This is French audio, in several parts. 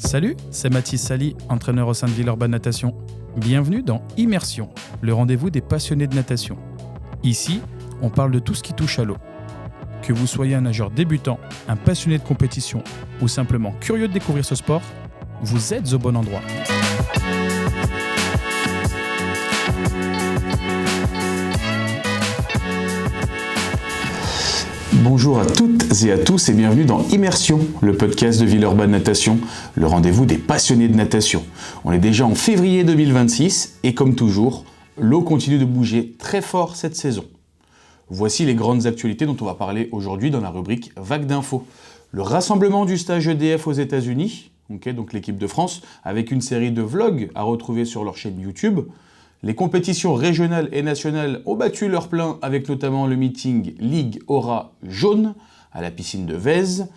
Salut, c'est Mathis Sali, entraîneur au sein de Villeurbanne Natation. Bienvenue dans Immersion, le rendez-vous des passionnés de natation. Ici, on parle de tout ce qui touche à l'eau. Que vous soyez un nageur débutant, un passionné de compétition ou simplement curieux de découvrir ce sport, vous êtes au bon endroit. Bonjour à toutes et à tous et bienvenue dans Immersion, le podcast de Villeurbanne Natation, le rendez-vous des passionnés de natation. On est déjà en février 2026 et comme toujours, l'eau continue de bouger très fort cette saison. Voici les grandes actualités dont on va parler aujourd'hui dans la rubrique Vague d'infos. Le rassemblement du stage EDF aux États-Unis, donc l'équipe de France, avec une série de vlogs à retrouver sur leur chaîne YouTube. Les compétitions régionales et nationales ont battu leur plein avec notamment le meeting Ligue Aura Jaune à la piscine de Vèze.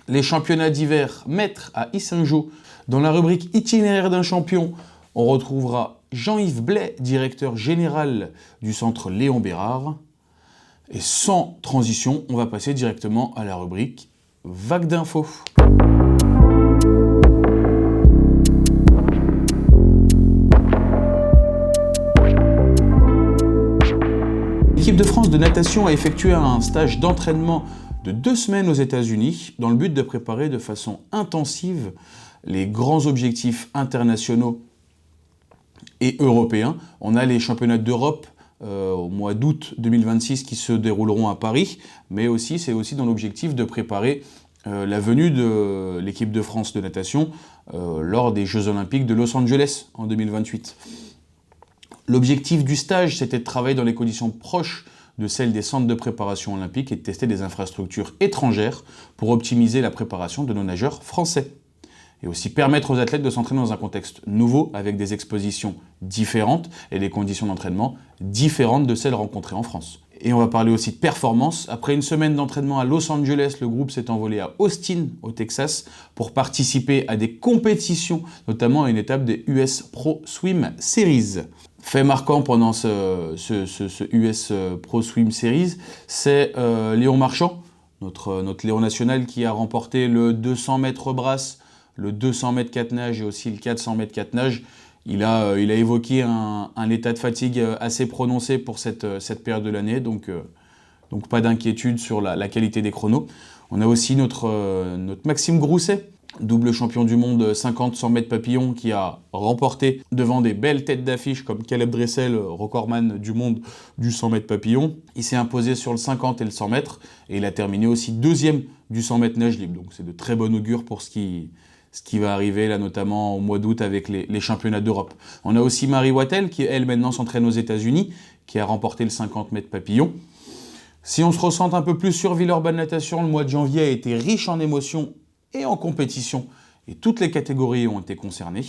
Les championnats d'hiver maîtres à Yssingeaux. Dans la rubrique Itinéraire d'un champion, on retrouvera Jean-Yves Blais, directeur général du centre Léon Bérard. Et sans transition, on va passer directement à la rubrique Vague d'infos. L'équipe de France de natation a effectué un stage d'entraînement de 2 semaines aux États-Unis dans le but de préparer de façon intensive les grands objectifs internationaux et européens. On a les championnats d'Europe au mois d'août 2026 qui se dérouleront à Paris, mais aussi c'est aussi dans l'objectif de préparer la venue de l'équipe de France de natation lors des Jeux Olympiques de Los Angeles en 2028. L'objectif du stage, c'était de travailler dans les conditions proches de celles des centres de préparation olympique et de tester des infrastructures étrangères pour optimiser la préparation de nos nageurs français. Et aussi permettre aux athlètes de s'entraîner dans un contexte nouveau avec des expositions différentes et des conditions d'entraînement différentes de celles rencontrées en France. Et on va parler aussi de performance. Après une semaine d'entraînement à Los Angeles, le groupe s'est envolé à Austin, au Texas, pour participer à des compétitions, notamment à une étape des US Pro Swim Series. Fait marquant pendant ce US Pro Swim Series, c'est Léon Marchand, notre Léon national, qui a remporté le 200 mètres brasse, le 200 mètres 4 nages et aussi le 400 mètres 4 nages. Il a évoqué un état de fatigue assez prononcé pour cette période de l'année, donc pas d'inquiétude sur la qualité des chronos. On a aussi notre Maxime Grousset, double champion du monde 50-100 mètres papillon, qui a remporté devant des belles têtes d'affiche comme Caleb Dressel, recordman du monde du 100 mètres papillon. Il s'est imposé sur le 50 et le 100 mètres et il a terminé aussi deuxième du 100 mètres nage libre. Donc c'est de très bon augure pour ce qui va arriver là, notamment au mois d'août avec les championnats d'Europe. On a aussi Marie Wattel qui, elle, maintenant s'entraîne aux États-Unis, qui a remporté le 50 mètres papillon. Si on se ressente un peu plus sur Villeurbanne Natation, le mois de janvier a été riche en émotions et en compétition, et toutes les catégories ont été concernées.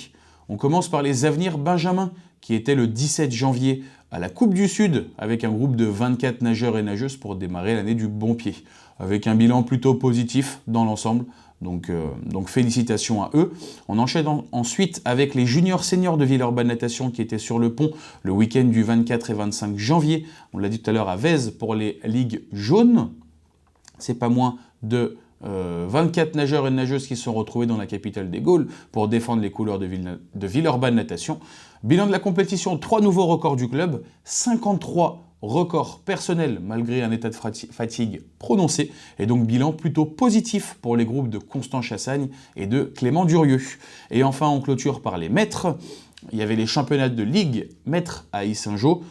On commence par les Avenirs Benjamin, qui était le 17 janvier à la Coupe du Sud, avec un groupe de 24 nageurs et nageuses pour démarrer l'année du bon pied, avec un bilan plutôt positif dans l'ensemble, donc félicitations à eux. On enchaîne ensuite avec les juniors seniors de Villeurbanne Natation qui étaient sur le pont le week-end du 24 et 25 janvier, on l'a dit tout à l'heure à Vèze pour les ligues jaunes. C'est pas moins de 24 nageurs et nageuses qui se sont retrouvés dans la capitale des Gaules pour défendre les couleurs de Villeurbanne Natation. Bilan de la compétition, 3 nouveaux records du club, 53 records personnels malgré un état de fatigue prononcé, et donc bilan plutôt positif pour les groupes de Constant Chassagne et de Clément Durieux. Et enfin, on clôture par les maîtres. Il y avait les championnats de ligue maîtres à Yssingeaux.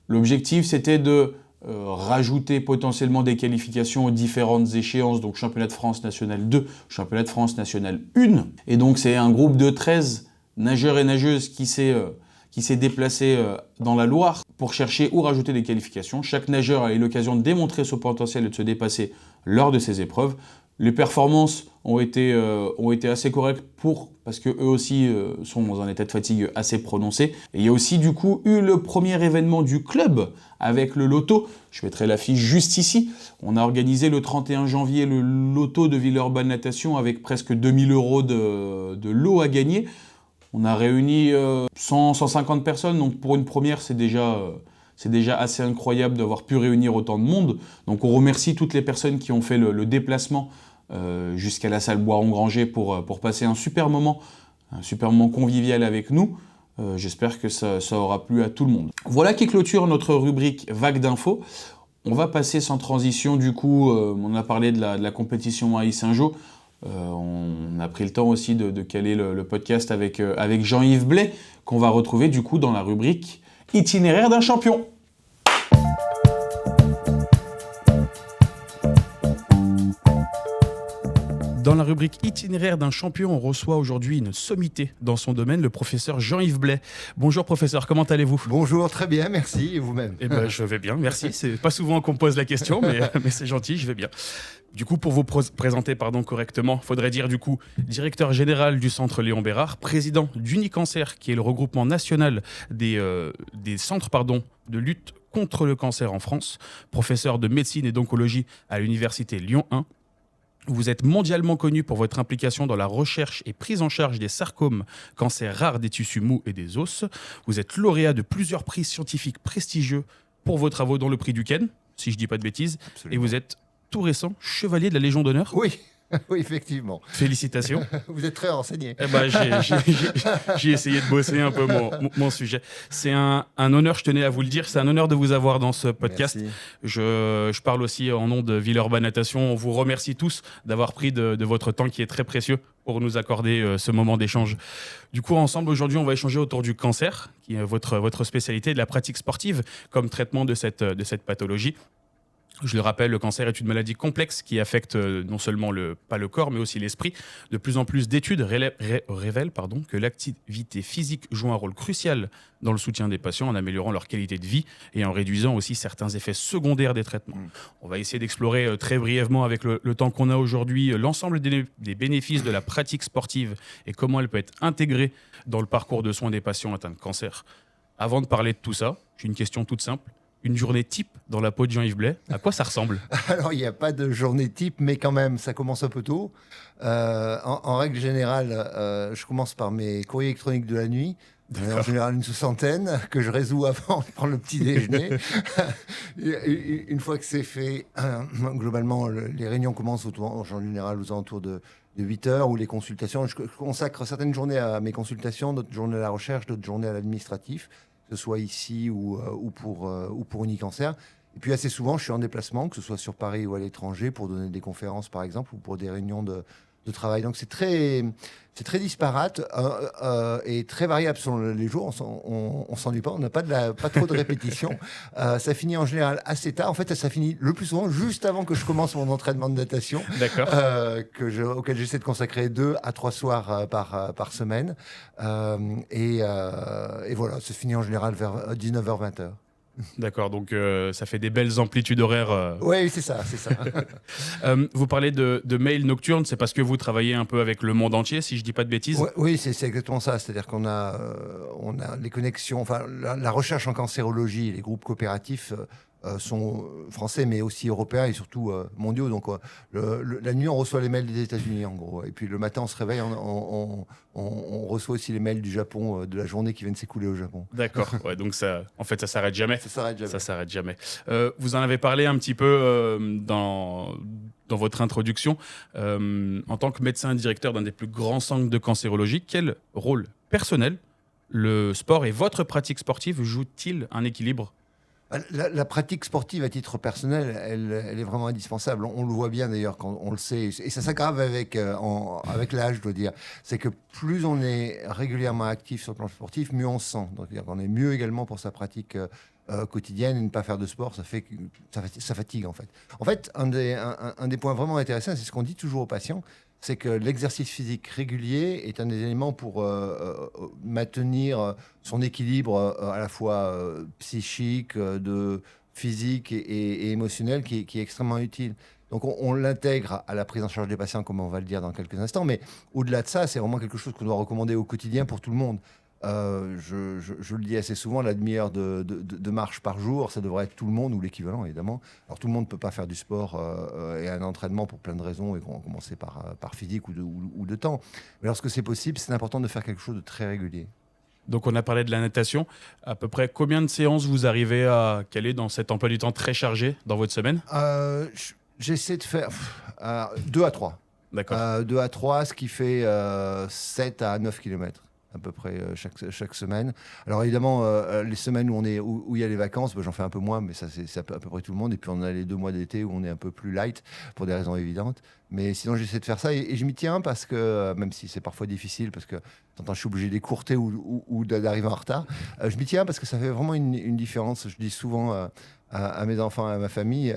L'objectif, c'était de rajouter potentiellement des qualifications aux différentes échéances, donc championnat de France national 2, championnat de France national 1. Et donc c'est un groupe de 13 nageurs et nageuses qui s'est déplacé dans la Loire pour chercher où rajouter des qualifications. Chaque nageur a eu l'occasion de démontrer son potentiel et de se dépasser lors de ces épreuves. Les performances ont été assez correctes parce qu'eux aussi sont dans un état de fatigue assez prononcé. Et il y a aussi du coup eu le premier événement du club avec le loto. Je mettrai l'affiche juste ici. On a organisé le 31 janvier le loto de Villeurbanne Natation avec presque 2000 € de lot à gagner. On a réuni 150 personnes, donc pour une première, c'est déjà assez incroyable d'avoir pu réunir autant de monde. Donc on remercie toutes les personnes qui ont fait le déplacement jusqu'à la salle Boiron-Granger pour passer un super moment convivial avec nous. J'espère que ça aura plu à tout le monde. Voilà qui clôture notre rubrique Vague d'infos. On va passer sans transition, du coup, on a parlé de la compétition à Yssingeaux. On a pris le temps aussi de caler le podcast avec Jean-Yves Blais, qu'on va retrouver du coup dans la rubrique Itinéraire d'un champion. Dans la rubrique Itinéraire d'un champion, on reçoit aujourd'hui une sommité dans son domaine, le professeur Jean-Yves Blais. Bonjour professeur, comment allez-vous ? Bonjour, très bien, merci. Et vous-même ? Eh ben, je vais bien, merci. C'est pas souvent qu'on me pose la question, mais c'est gentil, je vais bien. Du coup, pour vous présenter correctement, il faudrait dire du coup directeur général du centre Léon Bérard, président d'Unicancer, qui est le regroupement national des centres de lutte contre le cancer en France, professeur de médecine et d'oncologie à l'université Lyon 1. Vous êtes mondialement connu pour votre implication dans la recherche et prise en charge des sarcomes, cancers rares des tissus mous et des os. Vous êtes lauréat de plusieurs prix scientifiques prestigieux pour vos travaux, dont le prix Duquesne, si je ne dis pas de bêtises. Absolument. Et vous êtes tout récent chevalier de la Légion d'honneur. Oui. Oui, effectivement. Félicitations. Vous êtes très renseigné. Eh ben, j'ai essayé de bosser un peu mon sujet. C'est un honneur, je tenais à vous le dire, c'est un honneur de vous avoir dans ce podcast. Merci. Je parle aussi en nom de Villeurbanne Natation. On vous remercie tous d'avoir pris de votre temps qui est très précieux pour nous accorder ce moment d'échange. Du coup, ensemble, aujourd'hui, on va échanger autour du cancer, qui est votre spécialité, de la pratique sportive comme traitement de cette pathologie. Je le rappelle, le cancer est une maladie complexe qui affecte non seulement pas le corps, mais aussi l'esprit. De plus en plus d'études révèlent que l'activité physique joue un rôle crucial dans le soutien des patients, en améliorant leur qualité de vie et en réduisant aussi certains effets secondaires des traitements. On va essayer d'explorer très brièvement, avec le temps qu'on a aujourd'hui, l'ensemble des bénéfices de la pratique sportive et comment elle peut être intégrée dans le parcours de soins des patients atteints de cancer. Avant de parler de tout ça, j'ai une question toute simple. Une journée type dans la peau de Jean-Yves Blais, à quoi ça ressemble ? Alors, il n'y a pas de journée type, mais quand même, ça commence un peu tôt. En règle générale, je commence par mes courriers électroniques de la nuit. En général, une soixantaine que je résous avant de prendre le petit déjeuner. Une fois que c'est fait, globalement, les réunions commencent en général aux alentours de 8 heures, ou les consultations. Je consacre certaines journées à mes consultations, d'autres journées à la recherche, d'autres journées à l'administratif, que ce soit ici ou pour Unicancer. Et puis assez souvent, je suis en déplacement, que ce soit sur Paris ou à l'étranger, pour donner des conférences par exemple, ou pour des réunions de travail. Donc c'est très disparate et très variable selon les jours. On s'ennuie pas, on n'a pas trop de répétitions. Ça finit en général assez tard. En fait, ça finit le plus souvent juste avant que je commence mon entraînement de natation. D'accord. Auquel j'essaie de consacrer 2 à 3 soirs par semaine. Et voilà, ça finit en général vers 19h, 20h. D'accord, donc ça fait des belles amplitudes horaires. Oui, c'est ça. Vous parlez de mails nocturnes, c'est parce que vous travaillez un peu avec le monde entier, si je ne dis pas de bêtises ? Oui, c'est exactement ça. C'est-à-dire qu'on a les connexions, la recherche en cancérologie, les groupes coopératifs sont français, mais aussi européens et surtout mondiaux. Donc la nuit, on reçoit les mails des États-Unis, en gros. Et puis le matin, on se réveille, on reçoit aussi les mails du Japon, de la journée qui vient de s'écouler au Japon. D'accord. Ouais, donc ça s'arrête jamais. Ça s'arrête jamais. Vous en avez parlé un petit peu dans votre introduction. En tant que médecin directeur d'un des plus grands centres de cancérologie, quel rôle personnel le sport et votre pratique sportive jouent-ils un équilibre ? La pratique sportive à titre personnel, elle est vraiment indispensable. On le voit bien d'ailleurs quand on le sait. Et ça s'aggrave avec l'âge, je dois dire. C'est que plus on est régulièrement actif sur le plan sportif, mieux on se sent. Donc, c'est-à-dire qu'on est mieux également pour sa pratique quotidienne, et ne pas faire de sport, ça fatigue en fait. En fait, un des points vraiment intéressants, c'est ce qu'on dit toujours aux patients, c'est que l'exercice physique régulier est un des éléments pour maintenir son équilibre à la fois psychique, physique et émotionnel qui est extrêmement utile. Donc on l'intègre à la prise en charge des patients, comme on va le dire dans quelques instants, mais au-delà de ça, c'est vraiment quelque chose qu'on doit recommander au quotidien pour tout le monde. Je le dis assez souvent, la demi-heure de marche par jour, ça devrait être tout le monde, ou l'équivalent évidemment. Alors tout le monde ne peut pas faire du sport et un entraînement pour plein de raisons, et qu'on va commencer par physique ou de temps. Mais lorsque c'est possible, c'est important de faire quelque chose de très régulier. Donc on a parlé de la natation. À peu près combien de séances vous arrivez à caler dans cet emploi du temps très chargé dans votre semaine ? J'essaie de faire 2 à 3. D'accord. 2 à 3, ce qui fait 7 à 9 km à peu près chaque semaine. Alors évidemment, les semaines où il y a les vacances, j'en fais un peu moins, mais ça c'est à peu près tout le monde. Et puis on a les 2 mois d'été où on est un peu plus light pour des raisons évidentes. Mais sinon j'essaie de faire ça et je m'y tiens parce que, même si c'est parfois difficile, parce que de temps en temps je suis obligé d'écourter ou d'arriver en retard, je m'y tiens parce que ça fait vraiment une différence. Je dis souvent à mes enfants, à ma famille,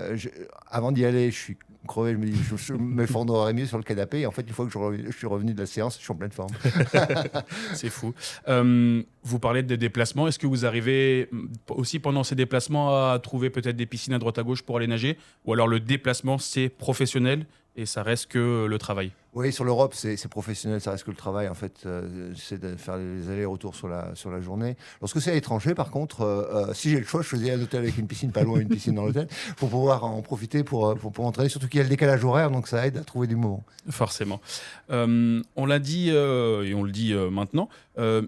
avant d'y aller, je suis crevé, je me dis, je m'effondrerais mieux sur le canapé. Et en fait, une fois que je suis revenu de la séance, je suis en pleine forme. C'est fou. Vous parlez des déplacements. Est-ce que vous arrivez aussi pendant ces déplacements à trouver peut-être des piscines à droite à gauche pour aller nager? Ou alors le déplacement, c'est professionnel et ça reste que le travail? Oui, sur l'Europe, c'est professionnel, ça reste que le travail. En fait, j'essaie de faire les allers-retours sur la journée. Lorsque c'est à l'étranger, par contre, si j'ai le choix, je choisis un hôtel avec une piscine pas loin, une piscine dans l'hôtel, pour pouvoir en profiter pour entraîner. Surtout qu'il y a le décalage horaire, donc ça aide à trouver du moment. Forcément. On l'a dit et on le dit maintenant.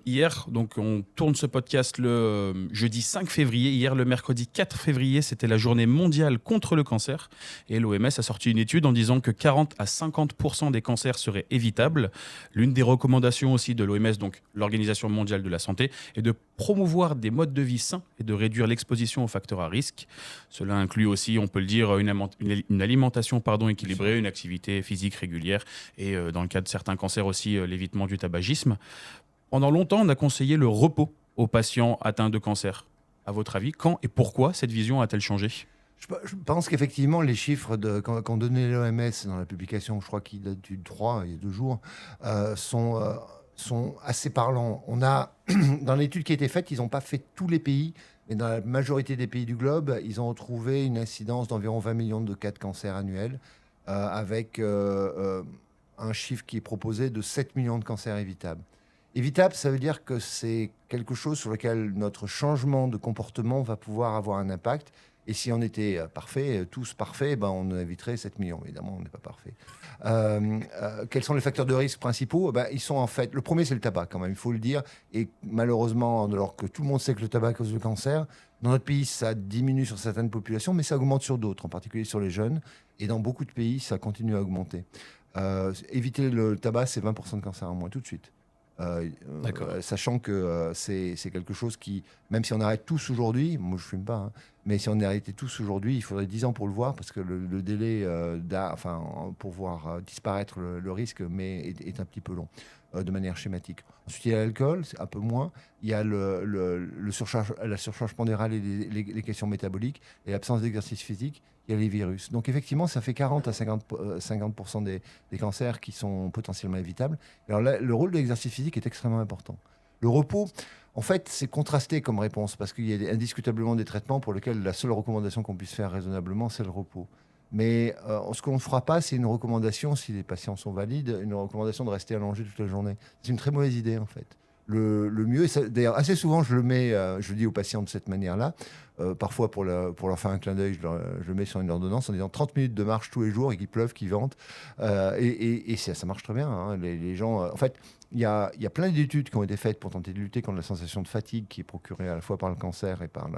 Hier, donc on tourne ce podcast le jeudi 5 février. Hier, le mercredi 4 février, c'était la journée mondiale contre le cancer. Et l'OMS a sorti une étude en disant que 40 à 50% des cancers seraient évitables. L'une des recommandations aussi de l'OMS, donc l'Organisation mondiale de la santé, est de promouvoir des modes de vie sains et de réduire l'exposition aux facteurs à risque. Cela inclut aussi, on peut le dire, une alimentation équilibrée, une activité physique régulière et dans le cas de certains cancers aussi, l'évitement du tabagisme. Pendant longtemps, on a conseillé le repos aux patients atteints de cancer. À votre avis, quand et pourquoi cette vision a-t-elle changé ? Je pense qu'effectivement, les chiffres qu'ont donné l'OMS dans la publication, je crois qu'il date du 3, il y a 2 jours, sont assez parlants. On a, dans l'étude qui a été faite, ils n'ont pas fait tous les pays, mais dans la majorité des pays du globe, ils ont retrouvé une incidence d'environ 20 millions de cas de cancer annuels, avec un chiffre qui est proposé de 7 millions de cancers évitables. Évitable, ça veut dire que c'est quelque chose sur lequel notre changement de comportement va pouvoir avoir un impact. Et si on était tous parfaits, on éviterait 7 millions. Évidemment, on n'est pas parfait. Quels sont les facteurs de risque principaux ? Ils sont en fait... Le premier, c'est le tabac, quand même, il faut le dire. Et malheureusement, alors que tout le monde sait que le tabac cause le cancer, dans notre pays, ça diminue sur certaines populations, mais ça augmente sur d'autres, en particulier sur les jeunes. Et dans beaucoup de pays, ça continue à augmenter. Éviter le tabac, c'est 20% de cancer en moins, tout de suite. Sachant que c'est quelque chose qui, même si on arrête tous aujourd'hui, moi je ne fume pas, mais si on arrêtait tous aujourd'hui, il faudrait 10 ans pour le voir, parce que le délai pour voir disparaître le risque est un petit peu long, de manière schématique. Ensuite, il y a l'alcool, c'est un peu moins. Il y a la surcharge pondérale et les questions métaboliques, et l'absence d'exercice physique. Il y a les virus. Donc effectivement, ça fait 40 à 50% des cancers qui sont potentiellement évitables. Alors là, le rôle de l'exercice physique est extrêmement important. Le repos, en fait, c'est contrasté comme réponse, parce qu'il y a indiscutablement des traitements pour lesquels la seule recommandation qu'on puisse faire raisonnablement, c'est le repos. Mais ce qu'on ne fera pas, c'est une recommandation, si les patients sont valides, une recommandation de rester allongé toute la journée. C'est une très mauvaise idée, en fait. Le mieux, d'ailleurs, assez souvent, je le dis aux patients de cette manière-là. Parfois, pour leur faire un clin d'œil, je le mets sur une ordonnance en disant 30 minutes de marche tous les jours et qu'il pleuve, qu'il vente. Et ça marche très bien. Les gens, en fait, il y a plein d'études qui ont été faites pour tenter de lutter contre la sensation de fatigue qui est procurée à la fois par le cancer et par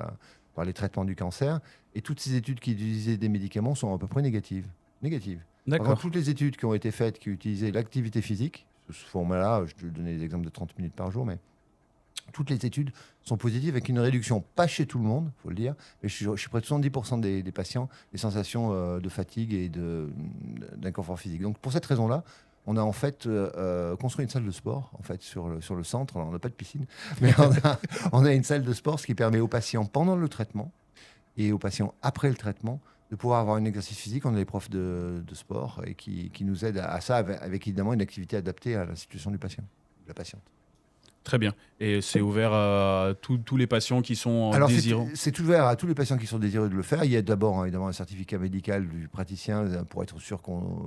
les traitements du cancer. Et toutes ces études qui utilisaient des médicaments sont à peu près négatives. D'accord. Par contre, toutes les études qui ont été faites qui utilisaient l'activité physique, sous ce format-là, je vais donner des exemples de 30 minutes par jour, mais toutes les études sont positives avec une réduction, pas chez tout le monde, il faut le dire, mais je suis près de 70% des patients, des sensations de fatigue et d'inconfort physique. Donc pour cette raison-là, on a en fait construit une salle de sport en fait, sur le centre. Alors, on n'a pas de piscine, mais on a une salle de sport, ce qui permet aux patients pendant le traitement et aux patients après le traitement de pouvoir avoir un exercice physique. On a des profs de sport et qui nous aident à ça, avec évidemment une activité adaptée à la situation du patient, de la patiente. Très bien. Et c'est ouvert à tous les patients qui sont désirants ? C'est ouvert à tous les patients qui sont désireux de le faire. Il y a d'abord évidemment un certificat médical du praticien pour être sûr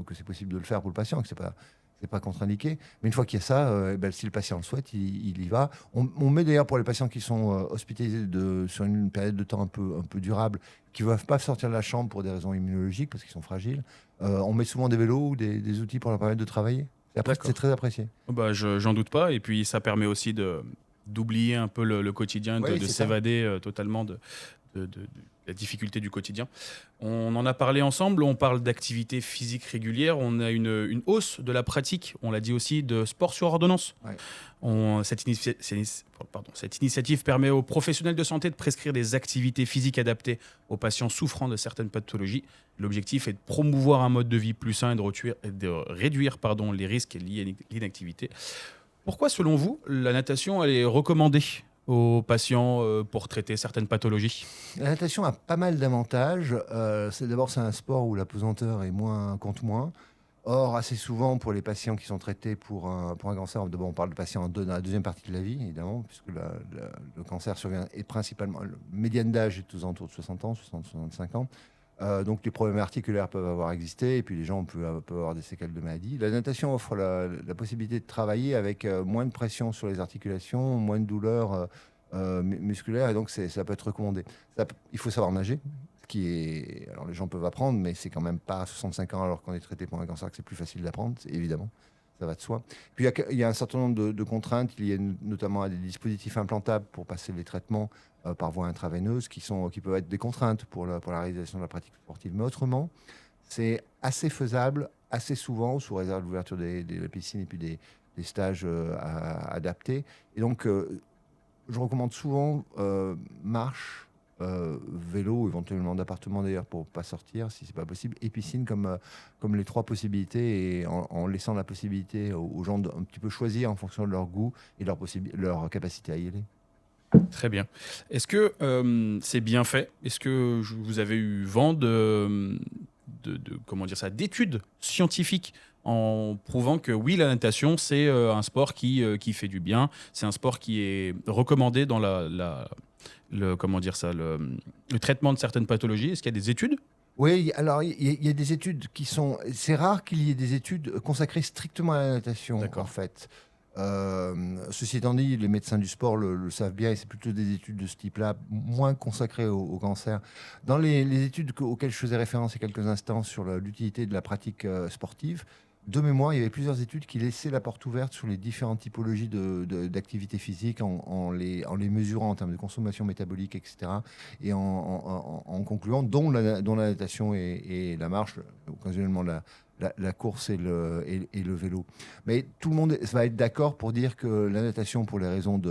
que c'est possible de le faire pour le patient, que c'est pas contre-indiqué. Mais une fois qu'il y a ça, si le patient le souhaite, il y va. On met d'ailleurs pour les patients qui sont hospitalisés sur une période de temps un peu durable, qui ne peuvent pas sortir de la chambre pour des raisons immunologiques parce qu'ils sont fragiles. On met souvent des vélos ou des outils pour leur permettre de travailler. Et après, c'est très apprécié. J'en doute pas. Et puis, ça permet aussi d'oublier un peu le quotidien, de s'évader totalement la difficulté du quotidien. On en a parlé ensemble, on parle d'activité physique régulière, on a une hausse de la pratique, on l'a dit aussi, de sport sur ordonnance. Ouais. Cette initiative permet aux professionnels de santé de prescrire des activités physiques adaptées aux patients souffrant de certaines pathologies. L'objectif est de promouvoir un mode de vie plus sain et de réduire les risques liés à l'inactivité. Pourquoi, selon vous, la natation elle est recommandée aux patients pour traiter certaines pathologies? La natation a pas mal d'avantages. C'est un sport où la pesanteur compte moins. Or, assez souvent, pour les patients qui sont traités pour un cancer, d'abord on parle de patients dans la deuxième partie de la vie, évidemment, puisque le cancer survient et principalement, le médiane d'âge est aux alentours de 60 ans, 60-65 ans. Donc les problèmes articulaires peuvent avoir existé et puis les gens peuvent avoir des séquelles de maladie. La natation offre la possibilité de travailler avec moins de pression sur les articulations, moins de douleurs musculaires et donc ça peut être recommandé. Il faut savoir nager, alors les gens peuvent apprendre, mais c'est quand même pas à 65 ans alors qu'on est traité pour un cancer que c'est plus facile d'apprendre, évidemment. Ça va de soi. Puis il y a un certain nombre de contraintes liées notamment à des dispositifs implantables pour passer les traitements par voie intraveineuse qui peuvent être des contraintes pour la réalisation de la pratique sportive. Mais autrement, c'est assez faisable, assez souvent, sous réserve de l'ouverture des piscines et puis des stages adaptés. Et donc, je recommande souvent marche, vélo, éventuellement d'appartement d'ailleurs pour pas sortir si c'est pas possible, et piscine comme les trois possibilités, et en laissant la possibilité aux gens d'un petit peu choisir en fonction de leur goût et leur capacité à y aller. Très bien. Est-ce que c'est bien fait? Est-ce que vous avez eu vent d'études scientifiques en prouvant que oui, la natation, c'est un sport qui fait du bien, c'est un sport qui est recommandé dans le traitement de certaines pathologies? Est-ce qu'il y a des études? Oui, alors il y a des études qui sont... C'est rare qu'il y ait des études consacrées strictement à la natation, en fait. Ceci étant dit, les médecins du sport le savent bien et c'est plutôt des études de ce type-là, moins consacrées au cancer. Dans les études auxquelles je faisais référence il y a quelques instants sur l'utilité de la pratique sportive, de mémoire, il y avait plusieurs études qui laissaient la porte ouverte sur les différentes typologies d'activité physique en les mesurant en termes de consommation métabolique, etc. Et en concluant, dont la natation et la marche, occasionnellement la course et le vélo. Mais tout le monde va être d'accord pour dire que la natation, pour les raisons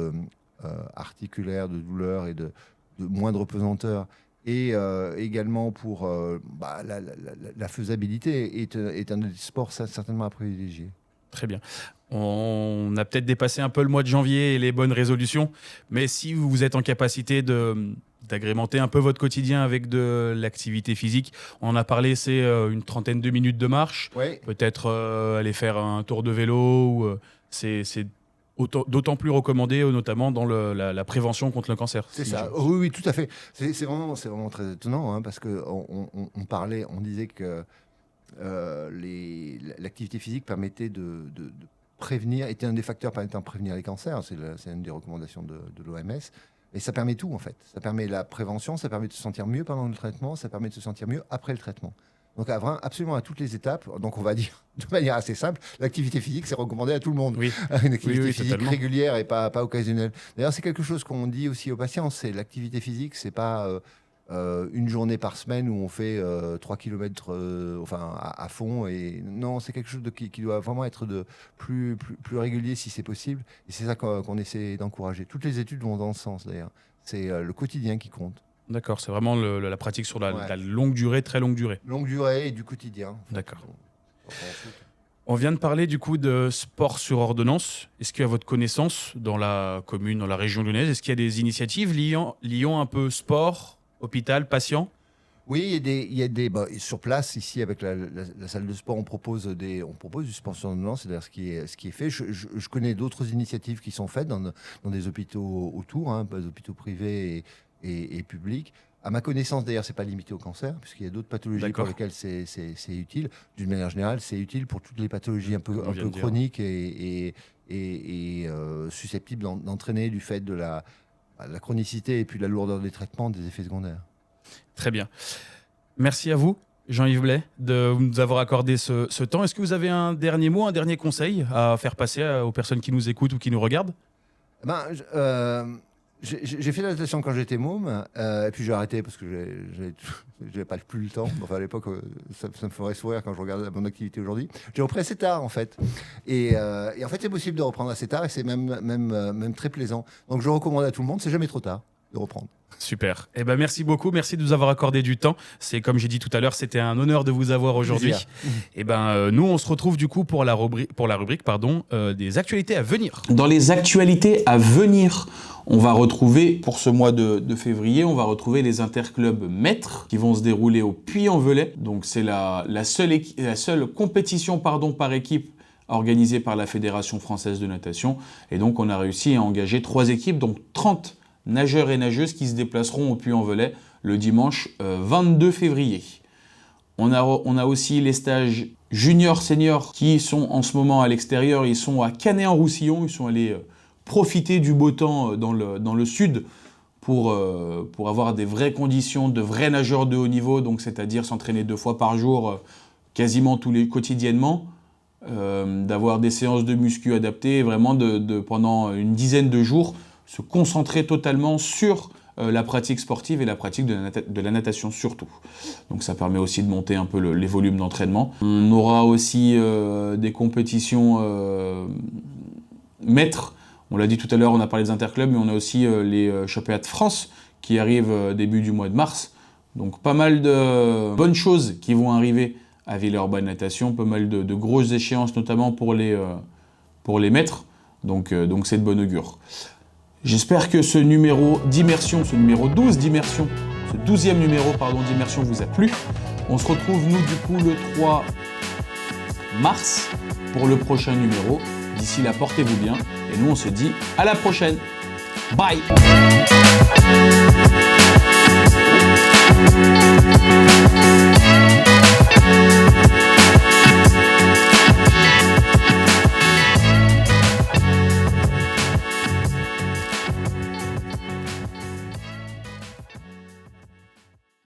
articulaires, de douleur et de moindre pesanteur, et également pour la faisabilité, est un sport certainement à privilégier. Très bien. On a peut-être dépassé un peu le mois de janvier et les bonnes résolutions, mais si vous êtes en capacité d'agrémenter un peu votre quotidien avec de l'activité physique, on en a parlé, c'est une trentaine de minutes de marche, oui. Peut-être aller faire un tour de vélo, c'est d'autant plus recommandé, notamment dans la prévention contre le cancer. C'est ça. Oui, tout à fait. C'est vraiment très étonnant, hein, parce qu'on disait que l'activité physique permettait de prévenir, était un des facteurs permettant de prévenir les cancers. C'est une des recommandations de l'OMS. Et ça permet tout, en fait. Ça permet la prévention, ça permet de se sentir mieux pendant le traitement, ça permet de se sentir mieux après le traitement. Donc absolument à toutes les étapes. Donc on va dire de manière assez simple, l'activité physique c'est recommandé à tout le monde. Oui. Une activité physique totalement. régulière et pas occasionnelle. D'ailleurs c'est quelque chose qu'on dit aussi aux patients, c'est l'activité physique, c'est pas une journée par semaine où on fait 3 km à fond. Et non, c'est quelque chose qui doit vraiment être plus régulier si c'est possible. Et c'est ça qu'on essaie d'encourager. Toutes les études vont dans ce sens d'ailleurs. C'est le quotidien qui compte. D'accord, c'est vraiment la pratique sur la longue durée, très longue durée. Longue durée et du quotidien. D'accord. On vient de parler du coup de sport sur ordonnance. Est-ce qu'à votre connaissance, dans la commune, dans la région lyonnaise, est-ce qu'il y a des initiatives liant un peu sport, hôpital, patient? Oui, il y a des sur place ici avec la salle de sport, on propose du sport sur ordonnance, c'est-à-dire ce qui est fait. Je connais d'autres initiatives qui sont faites dans des hôpitaux autour, hein, des hôpitaux privés et publics. À ma connaissance, d'ailleurs, c'est pas limité au cancer, puisqu'il y a d'autres pathologies pour lesquelles c'est utile. D'une manière générale, c'est utile pour toutes les pathologies un peu chroniques et susceptibles d'entraîner du fait de la chronicité et puis de la lourdeur des traitements, des effets secondaires. Très bien. Merci à vous, Jean-Yves Blais, de nous avoir accordé ce temps. Est-ce que vous avez un dernier mot, un dernier conseil à faire passer aux personnes qui nous écoutent ou qui nous regardent? J'ai fait de la natation quand j'étais môme, et puis j'ai arrêté parce que j'avais pas plus le temps. Enfin, à l'époque, ça me ferait sourire quand je regarde mon activité aujourd'hui. J'ai repris assez tard, en fait. Et en fait, c'est possible de reprendre assez tard, et c'est même très plaisant. Donc, je recommande à tout le monde, c'est jamais trop tard de reprendre. Super. Eh ben, merci beaucoup. Merci de nous avoir accordé du temps. C'est comme j'ai dit tout à l'heure, c'était un honneur de vous avoir aujourd'hui. Et ben, nous, on se retrouve du coup pour la rubrique des actualités à venir. Dans les actualités à venir, on va retrouver, pour ce mois de février, on va retrouver les interclubs maîtres qui vont se dérouler au Puy-en-Velay. Donc, c'est la seule compétition par équipe organisée par la Fédération française de natation. Et donc, on a réussi à engager 3 équipes, donc 30 nageurs et nageuses qui se déplaceront au Puy-en-Velay le dimanche 22 février. On a aussi les stages juniors-seniors qui sont en ce moment à l'extérieur. Ils sont à Canet-en-Roussillon. Ils sont allés profiter du beau temps dans le sud pour avoir des vraies conditions, de vrais nageurs de haut niveau, donc c'est-à-dire s'entraîner 2 fois par jour, quasiment quotidiennement, d'avoir des séances de muscu adaptées, et vraiment pendant une dizaine de jours, se concentrer totalement sur la pratique sportive et la pratique de la natation surtout. Donc ça permet aussi de monter un peu les volumes d'entraînement. On aura aussi des compétitions maîtres. On l'a dit tout à l'heure, on a parlé des interclubs, mais on a aussi les championnats de France qui arrivent début du mois de mars. Donc pas mal de bonnes choses qui vont arriver à Villeurbanne Natation, pas mal de grosses échéances, notamment pour les maîtres. Donc c'est de bon augure. J'espère que ce numéro d'immersion, ce numéro 12 d'immersion, ce 12e numéro d'immersion vous a plu. On se retrouve nous du coup le 3 mars pour le prochain numéro. D'ici là, portez-vous bien et nous on se dit à la prochaine. Bye.